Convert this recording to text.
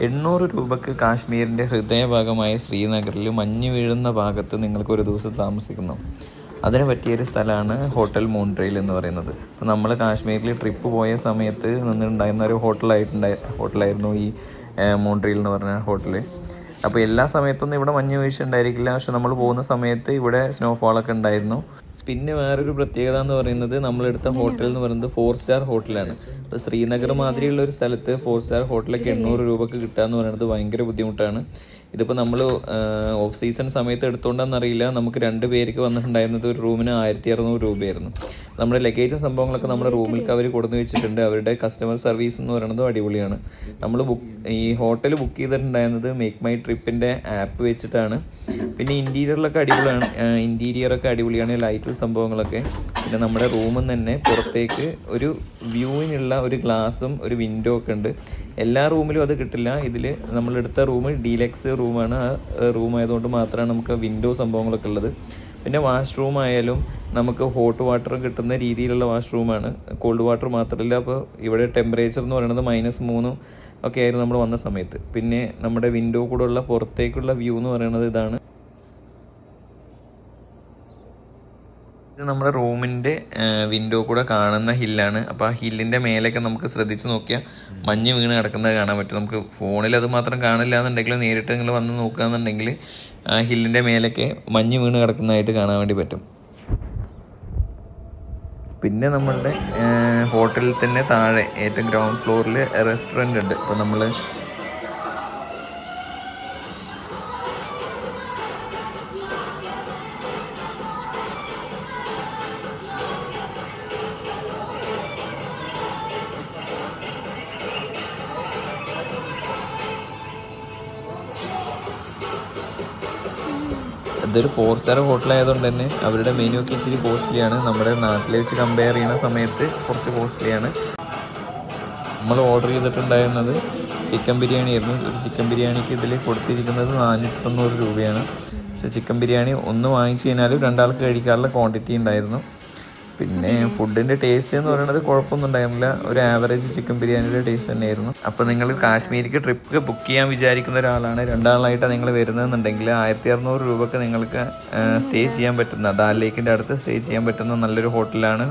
800 രൂപക്ക് കാശ്മീരിൻ്റെ ഹൃദയഭാഗമായ ശ്രീനഗറിൽ മഞ്ഞ് വീഴുന്ന ഭാഗത്ത് നിങ്ങൾക്ക് ഒരു ദിവസം താമസിക്കുന്നു. അതിന് പറ്റിയൊരു സ്ഥലമാണ് ഹോട്ടൽ മൂൺട്രെയിൽ എന്ന് പറയുന്നത്. അപ്പോൾ നമ്മൾ കാശ്മീരിൽ ട്രിപ്പ് പോയ സമയത്ത് നിന്നുണ്ടായിരുന്ന ഒരു ഹോട്ടലായിരുന്നു ഈ മൂൺട്രെയിൽ എന്ന് പറഞ്ഞ ഹോട്ടൽ. അപ്പോൾ എല്ലാ സമയത്തൊന്നും ഇവിടെ മഞ്ഞ് വീഴ്ച ഉണ്ടായിരിക്കില്ല, പക്ഷെ നമ്മൾ പോകുന്ന സമയത്ത് ഇവിടെ സ്നോഫോളൊക്കെ ഉണ്ടായിരുന്നു. പിന്നെ വേറൊരു പ്രത്യേകത എന്ന് പറയുന്നത് നമ്മളെടുത്ത ഹോട്ടൽ എന്ന് പറയുന്നത് 4 സ്റ്റാർ ഹോട്ടലാണ്. അപ്പോൾ ശ്രീനഗർ മാതിരിയുള്ള ഒരു സ്ഥലത്ത് 4 സ്റ്റാർ ഹോട്ടലൊക്കെ 800 രൂപക്ക് കിട്ടുക എന്ന് പറയുന്നത് ഭയങ്കര ബുദ്ധിമുട്ടാണ്. ഇതിപ്പോൾ നമ്മൾ ഓഫ് സീസൺ സമയത്ത് എടുത്തുകൊണ്ടെന്നറിയില്ല, നമുക്ക് 2 പേർക്ക് വന്നിട്ടുണ്ടായിരുന്നത് ഒരു റൂമിന് 1600 രൂപയായിരുന്നു. നമ്മുടെ ലഗേജും സംഭവങ്ങളൊക്കെ നമ്മുടെ റൂമിലേക്ക് അവർ കൊടുത്തു വെച്ചിട്ടുണ്ട്. അവരുടെ കസ്റ്റമർ സർവീസ് എന്ന് പറയുന്നത് അടിപൊളിയാണ്. നമ്മൾ ഈ ഹോട്ടൽ ബുക്ക് ചെയ്തിട്ടുണ്ടായിരുന്നത് മേക്ക് മൈ ട്രിപ്പിൻ്റെ ആപ്പ് വെച്ചിട്ടാണ്. പിന്നെ ഇൻറ്റീരിയറിലൊക്കെ അടിപൊളിയാണ്, ലൈറ്റ് സംഭവങ്ങളൊക്കെ. പിന്നെ നമ്മുടെ റൂമിൽ തന്നെ പുറത്തേക്ക് ഒരു വ്യൂവിനുള്ള ഒരു ഗ്ലാസും ഒരു വിൻഡോ ഒക്കെ ഉണ്ട്. എല്ലാ റൂമിലും അത് കിട്ടില്ല. ഇതിൽ നമ്മളെടുത്ത റൂം ഡീലക്സ് റൂമാണ്. ആ റൂം ആയതുകൊണ്ട് മാത്രമാണ് നമുക്ക് വിൻഡോ സംഭവങ്ങളൊക്കെ ഉള്ളത്. പിന്നെ വാഷ്റൂം ആയാലും നമുക്ക് ഹോട്ട് വാട്ടർ കിട്ടുന്ന രീതിയിലുള്ള വാഷ്റൂമാണ്, കോൾഡ് വാട്ടർ മാത്രമല്ല. അപ്പോൾ ഇവിടെ ടെമ്പറേച്ചർ എന്ന് പറയുന്നത് -3 ഒക്കെ ആയിരുന്നു നമ്മൾ വന്ന സമയത്ത്. പിന്നെ നമ്മുടെ വിൻഡോ കൂടെ ഉള്ള പുറത്തേക്കുള്ള വ്യൂ എന്ന് പറയുന്നത് ഇതാണ്. ഇത് നമ്മുടെ റൂമിൻ്റെ വിൻഡോ കൂടെ കാണുന്ന ഹില്ലാണ്. അപ്പോൾ ആ ഹില്ലിൻ്റെ മേലേക്ക് നമുക്ക് ശ്രദ്ധിച്ച് നോക്കിയാൽ മഞ്ഞ് വീണ് കിടക്കുന്നത് കാണാൻ പറ്റും. നമുക്ക് ഫോണിൽ അത് മാത്രം കാണില്ല എന്നുണ്ടെങ്കിൽ നേരിട്ട് നിങ്ങൾ വന്ന് നോക്കുകയെന്നുണ്ടെങ്കിൽ ആ ഹില്ലിൻ്റെ മേലേക്ക് മഞ്ഞ് വീണ് കിടക്കുന്നതായിട്ട് കാണാൻ വേണ്ടി പറ്റും. പിന്നെ നമ്മളുടെ ഹോട്ടലിൽ തന്നെ താഴെ ഏറ്റവും ഗ്രൗണ്ട് ഫ്ലോറിൽ റെസ്റ്റോറൻ്റ് ഉണ്ട്. അപ്പോൾ നമ്മൾ ഇതൊരു 4 സ്റ്റാർ ഹോട്ടലായതുകൊണ്ട് തന്നെ അവരുടെ മെനു ഒക്കെ ഇച്ചിരി കോസ്റ്റ്ലിയാണ്. നമ്മുടെ നാട്ടിലെ വെച്ച് കമ്പയർ ചെയ്യുന്ന സമയത്ത് കുറച്ച് കോസ്റ്റ്ലിയാണ്. നമ്മൾ ഓർഡർ ചെയ്തിട്ടുണ്ടായിരുന്നത് ചിക്കൻ ബിരിയാണി ആയിരുന്നു. ഒരു ചിക്കൻ ബിരിയാണിക്ക് ഇതിൽ കൊടുത്തിരിക്കുന്നത് 490 രൂപയാണ്. പക്ഷേ ചിക്കൻ ബിരിയാണി ഒന്ന് വാങ്ങിച്ചു കഴിഞ്ഞാൽ 2 ആൾക്ക് കഴിക്കാനുള്ള ക്വാണ്ടിറ്റി ഉണ്ടായിരുന്നു. പിന്നെ ഫുഡിൻ്റെ ടേസ്റ്റ് എന്ന് പറയുന്നത് കുഴപ്പമൊന്നും ഉണ്ടായിരുന്നില്ല, ഒരു ആവറേജ് ചിക്കൻ ബിരിയാണിയുടെ ടേസ്റ്റ് തന്നെയായിരുന്നു. അപ്പോൾ നിങ്ങൾ കാശ്മീരിക്ക് ട്രിപ്പ് ബുക്ക് ചെയ്യാൻ വിചാരിക്കുന്ന ഒരാളാണ്, 2 ആളായിട്ടാണ് നിങ്ങൾ വരുന്നതെന്നുണ്ടെങ്കിൽ 1600 രൂപക്ക് നിങ്ങൾക്ക് സ്റ്റേ ചെയ്യാൻ പറ്റുന്ന, ദാൽ ലേക്കിൻ്റെ അടുത്ത് സ്റ്റേ ചെയ്യാൻ പറ്റുന്ന നല്ലൊരു ഹോട്ടലാണ്.